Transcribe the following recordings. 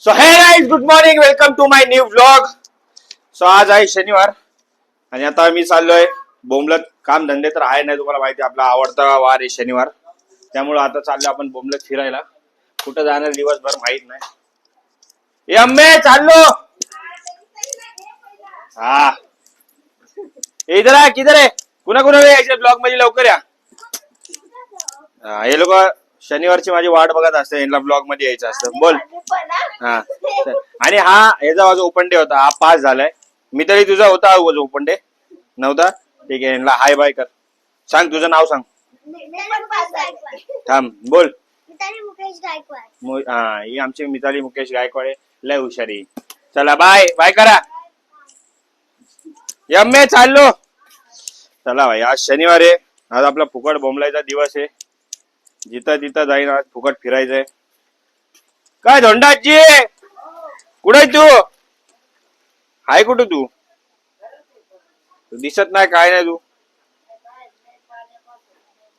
So hey guys, good morning, welcome to my new vlog. So आज आहे शनिवार आणि आता मी चाललोय बोंबलत. काम धंदे तर आहे नाही, तुम्हाला माहिती आपला आवडता वार आहे शनिवार. त्यामुळे आता चाललो आपण बोंबलत फिरायला. कुठं जाणार दिवसभर माहित नाही. ए अम्मे चाललो. हा इधर आहे, किधर आहे? कुणा कुणा यायचे ब्लॉग मध्ये, लवकर या. हे लोक शनिवारची माझी वाट बघत असते, यांना ब्लॉग मध्ये यायचं असतं. बोल. हा आणि हा याचा माझा ओपन डे होता, हा पास झालाय. मी तरी तुझा होता ओपन डे नव्हता. ठीक आहे, यांना हाय बाय कर. सांग तुझं नाव सांग. थांब बोल. हा ही आमची मिताली मुकेश गायकवाड आहे, लय हुशारी. चला बाय बाय करा. यम्मे चाललो. चला भाई, आज शनिवार आहे. आज आपला फुकट बोंबलायचा दिवस आहे. जिथं तिथं जाईन आज, फुकट फिरायचंय. काय धोंडाजी, कुठे तू? हाय कुठं तू? दिसत नाही, काय नाही तू.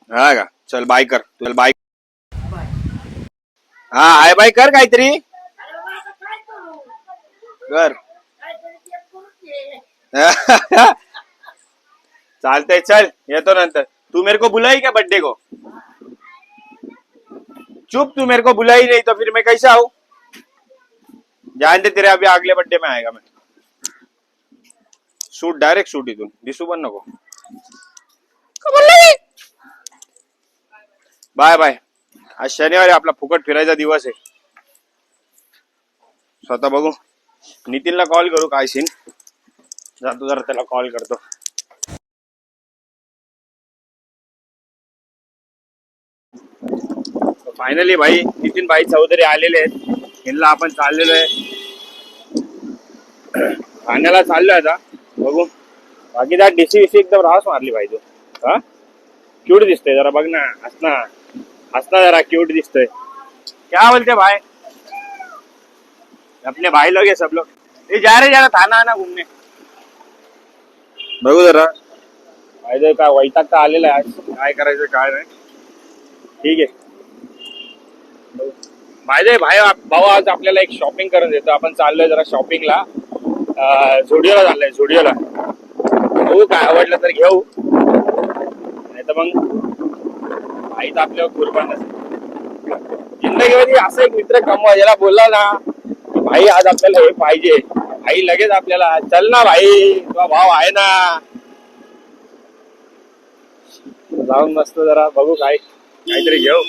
हा का, चल बाय कर. चल बाय. हा हाय बाय कर काहीतरी कर. चालतंय, चल येतो नंतर. तू मेरे को बुलाई क्या बर्थडे को? चुप, तू मेरे को बुलाई नहीं तो फिर मैं कैसे आऊं? जान दे, तेरे अभी अगले बर्थडे में आएगा मैं. शूट, डायरेक्ट शूट इथून, दिसू पण नको. Bye bye. आज शनिवारी आपला फुकट फिरायचा दिवस आहे. स्वतः बघू. नितीनला कॉल करू काय सीन. जातो जरा, त्याला कॉल करतो. फायनली भाई नितीन भाई चौधरी आलेले आहेत. यांना आपण चाललेलो आहे ठाण्याला चाललोय आता. बघू. बाकी त्या डीसी विसी एकदम रास मारली भाई. तू हा क्यूट दिसतोय जरा, बघ ना. हसना हसना जरा, क्यूट दिसतोय. क्या बोलते भाई? अपने भाई लोग है सब लोग. ये जा रहे थाना आना घूमने. बघू जरा भाई, काय वैतागता आलेला आहे आज. काय करायचं काय नाही. ठीक आहे. भाई भाऊ आज आपल्याला एक शॉपिंग करून देतो. आपण चाललोय जरा शॉपिंगला. झुडिओला चाललोय, झुडिओला. बघू काय आवडलं तर घेऊ, नाही तर मग भाई तर आपल्यावर कुर्बान असते. जिंदगीमध्ये असं एक मित्र कमवा ज्याला बोलला ना की भाई आज आपल्याला हे पाहिजे, भाई लगेच आपल्याला चल ना भाई, तुझा भाव आहे ना. जाऊन मस्त जरा बघू काय काहीतरी घेऊ.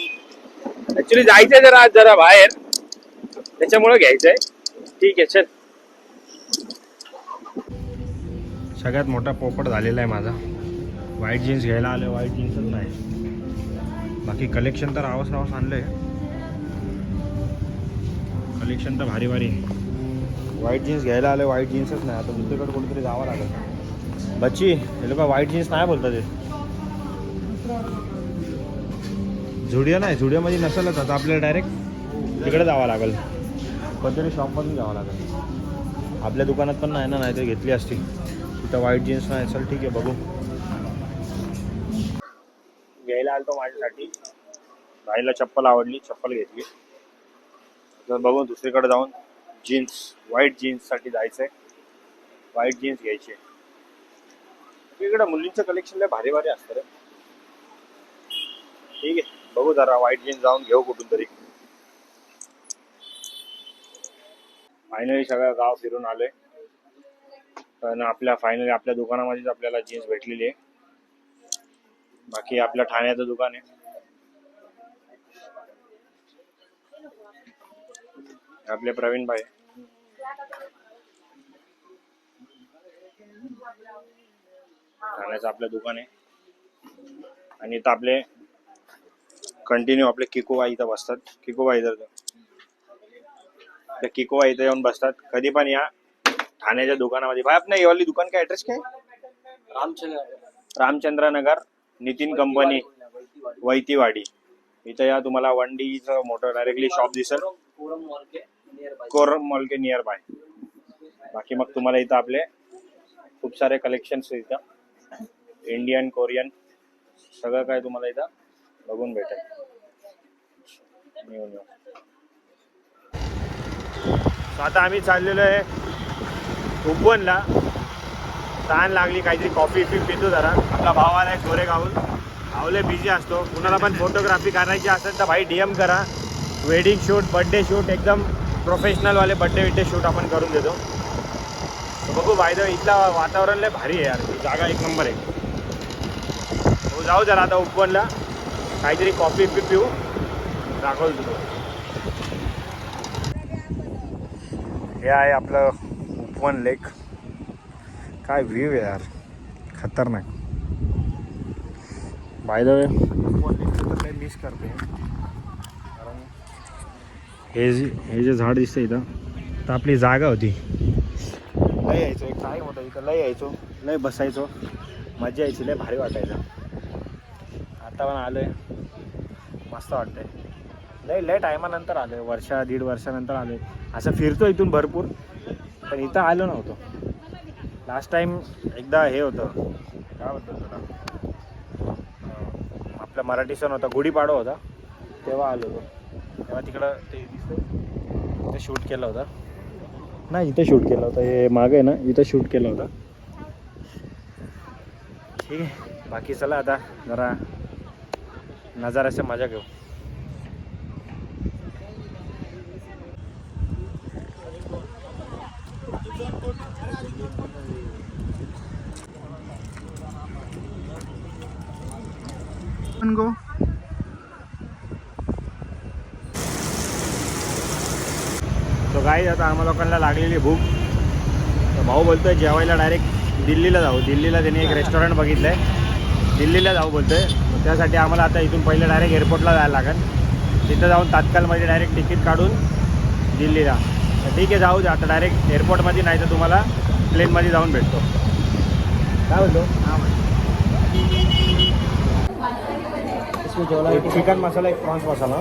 ऍक्च्युली जायचंय जरा आज जरा बाहेर, त्याच्यामुळे घ्यायचंय. ठीक आहे चल. सगळ्यात मोठा पोपट झालेला आहे माझा. व्हाईट जीन्स घ्यायला आले, व्हाईट जीन्सच नाही. बाकी कलेक्शन तर रावस आणलंय. कलेक्शन तर भारी भारी. व्हाईट जीन्स घ्यायला आले, व्हाईट जीन्सच नाही. आता दुसरीकडे कुठेतरी जावं लागेल. बच्ची हे लोक व्हाईट जीन्स नाही बोलतात ते. झुडिओ नाही, झुडिओमध्ये नसेलच. आता आपल्याला डायरेक्ट तिकडे जावं लागेल, कोणतरी शॉपमधून जावं लागेल. आपल्या दुकानात पण नाही ना, नाही तर घेतली असती. तिथं व्हाईट जीन्स नाही. चल ठीक आहे, बघू. घ्यायला आलो माझ्यासाठी. भाईला चप्पल आवडली, चप्पल घेतली. तर बघू दुसरीकडे जाऊन जीन्स, व्हाईट जीन्ससाठी जायचंय. व्हाईट जीन्स घ्यायची. इकडे मुलींचं कलेक्शन लय भारी भारी असतं रे. ठीक आहे, बघू जरा व्हाईट जीन्स जाऊन घेऊ कुठून तरी. फायनली सगळं गाव फिरून आलोय. पण आपल्या फायनली आपल्या दुकानामध्येच आपल्याला जीन्स भेटलेली आहे. बाकी आपल्या ठाण्याचं दुकान आहे. आपले प्रवीण भाई. ठाण्याचं आपलं दुकान आहे. आणि इथं आपले कंटिन्यू आपले किकोबाई इथं बसतात. किकोबाई इथं, त्या किकोबाई इथं येऊन बसतात. कधी पण या ठाण्याच्या दुकानामध्ये. भाई आपल्या येवाली दुकान का ऍड्रेस काय? रामचंद्र नगर, नितीन कंपनी, वैतीवाडी. इथं या, तुम्हाला 1Dचं मोठं डायरेक्टली शॉप दिसेल, कोरम मॉल के नियर बाय. बाकी मग तुम्हाला इथं आपले खूप सारे कलेक्शन्स इथं, इंडियन, कोरियन सगळं काय तुम्हाला इथं बघून भेटेल. न्यू आता आम्ही चाललेलो आहे उपवनला. तहान लागली, काहीतरी कॉफी पितो जरा. आपला भाव आला आहे गोरेगावून. भावले बिझी असतो. कुणाला पण फोटोग्राफी करायची असेल तर भाई DM करा. वेडिंग शूट, बड्डे शूट, एकदम प्रोफेशनलवाले बड्डे शूट आपण करून देतो. बघू बायदा, इथला वातावरण लय भारी आहे यार, जागा एक नंबर आहे. हो जाऊ जरा आता उपवनला, काहीतरी कॉफी पिऊ, दाखवतो तुला. हे आहे आपलं उपवन लेक. काय व्ह्यू आहे यार, खतरनाक. बाय द वे उपवन लेकचं तर लय मिस करते. कारण हे जे झाड दिसतं इथं तर आपली जागा होती. लय यायचो, एक टाईम होता इथं, लय यायचो, लय बसायचो, मजा यायची, लय भारी वाटायचं. आता पण आलो आहे, मस्त वाटतंय. लय टायमानंतर आलो आहे, दीड वर्षानंतर आलो आहे. असं फिरतो इथून भरपूर, पण इथं आलो नव्हतो. लास्ट टाईम एकदा हे होतं, काय बोलतो तुला, आपला मराठी सण होता, गुढीपाडवा होता, तेव्हा आलो होतो. तेव्हा तिकडं ते दिसतं, इथं शूट केलं होतं. नाही, इथं शूट केलं होतं, हे मागं आहे ना, इथं शूट केलं होतं. ठीक आहे, बाकी चला आता जरा नजाऱ्याची मजा घेऊ. गो तो गाईज, आता आम्हा लोकांना लागलेली भूक. तर भाऊ बोलतोय जेवायला डायरेक्ट दिल्लीला जाऊ. दिल्लीला त्यांनी एक रेस्टॉरंट बघितलं आहे, दिल्लीला जाऊ बोलतोय. त्यासाठी आम्हाला आता इथून पहिले डायरेक्ट एअरपोर्टला जायला लागेल. तिथं जाऊन तात्काळमध्ये डायरेक्ट तिकीट काढून दिल्लीला. तर ठीक आहे, जाऊ द्या आता डायरेक्ट एअरपोर्टमध्ये, नाही तर तुम्हाला प्लेनमध्ये जाऊन भेटतो. काय बोलतो? एक चिकन मसाला, एक प्रॉन्स मसाला.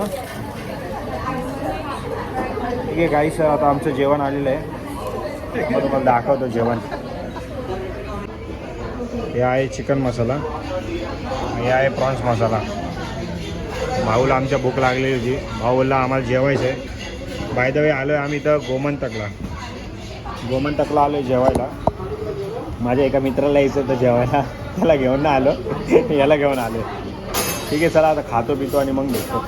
ठीक आहे गाईस, आता आमचं जेवण आलेलं आहे. मग तुम्हाला दाखवतो जेवण. हे आहे चिकन मसाला, हे आहे प्रॉन्स मसाला. भाऊला आमच्या भूक लागलेली होती, भाऊ बोलला आम्हाला जेवायचं आहे. बाय द वे आलो आहे आम्ही इथं गोमंतकला आलो आहे जेवायला. माझ्या एका मित्राला यायचं होतं जेवायला, त्याला घेऊन ना आलो, याला घेऊन आलो. ठीक आहे, चला आता खातो पितो आणि मग भेटतो.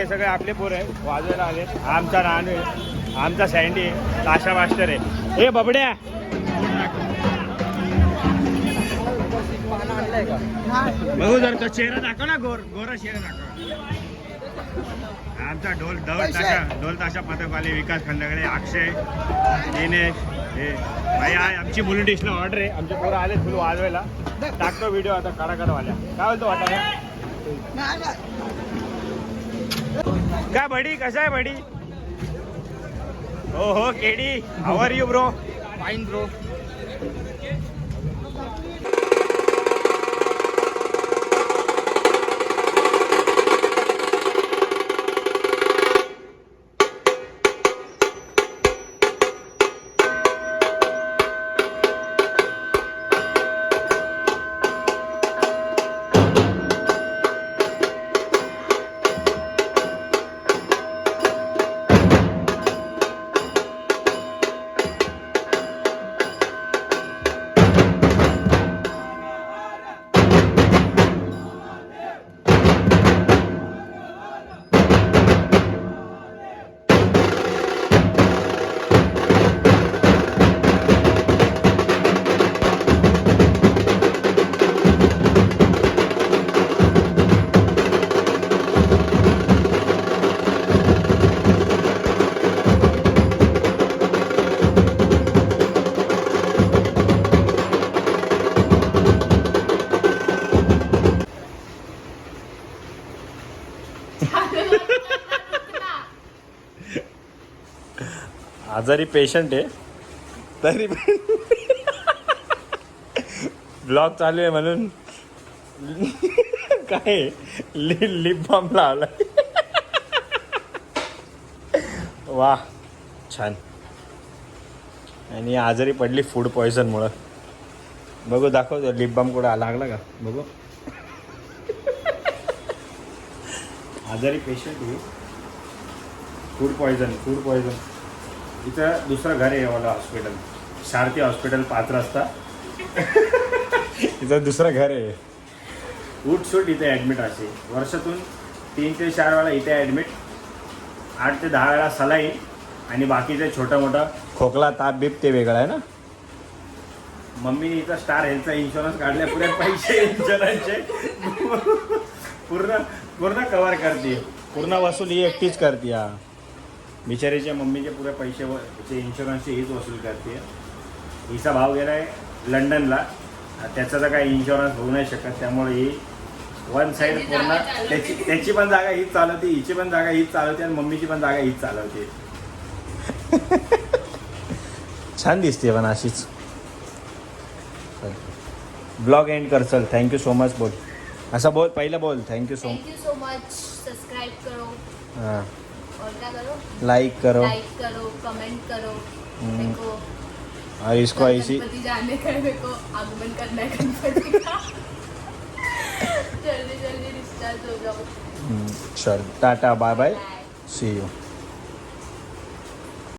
सगळे आपले पोर आहे, वाजवायला आले. आमचा नानू आहे, आमचा सँडी आहे, ताशा मास्टर आहे. हे बबड्या, बघू जर तो चेहरा दाखव ना, गोरा चेहरा दाखव. आमचा ढोल ताशा पथकवाले विकास खंडगळे, अक्षय, दिनेश. हे भाई आहे आमची मुली डिशला ऑर्डर आहे. आमचे पोरं आले फुल वाजवायला. टाकतो व्हिडिओ आता कडाकडवाल्या. काय बोलतो वाटायला? काय बडी, कसा आहे बडी? हो KD, how are you bro? Fine bro. आजारी पेशंट आहे तरी ब्लॉग चालू आहे म्हणून काय लिप बाम लावला. वा छान. आणि आजारी पडली फूड पॉयझनमुळं. बघू दाखव लिप बाम कुठं लागला का बघू. आजारी पेशंट आहे. फूड पॉयझन इथं दुसरं घर आहे मला हॉस्पिटल. शारती हॉस्पिटल 5 रस्ता. इथं दुसरं घर आहे. उठसूट इथे ॲडमिट असे वर्षातून 3 ते 4 वेळा इथे ॲडमिट. 8 ते 10 वेळा सलाईन. आणि बाकीचे छोटा मोठा खोकला ताप बीप ते वेगळं आहे ना. मम्मीने इथं स्टार हेल्थचा इन्शुरन्स काढल्या. पुरे पैसे इन्शुरन्सचे पूर्ण कव्हर करते. पूर्ण वसूल ही एकटीच करते. हा बिचारीच्या मम्मीचे पुरे पैसे इन्शुरन्सचे हीच वसूल करते. हिचा भाव गेला आहे लंडनला. त्याचा तर काही इन्शुरन्स होऊ नाही शकत. त्यामुळे ही वन साईड पूर्ण त्याची पण जागा हीच चालवते. हिची पण जागा हीच चालवते. आणि मम्मीची पण जागा हीच चालवते. छान दिसते पण अशीच. ब्लॉग एंड कर चल. थँक्यू सो मच बोल. असं बोल पहिलं बोल. Thank you so much. सब्सक्राइब करो. हाँ और क्या करो. लाइक करो कमेंट करो. देखो और इसको ऐसी गणपति जाने का मेरे को आगमन करना है गणपति का. जल्दी डिस्चार्ज हो जाओ. चल ta ta bye bye see you.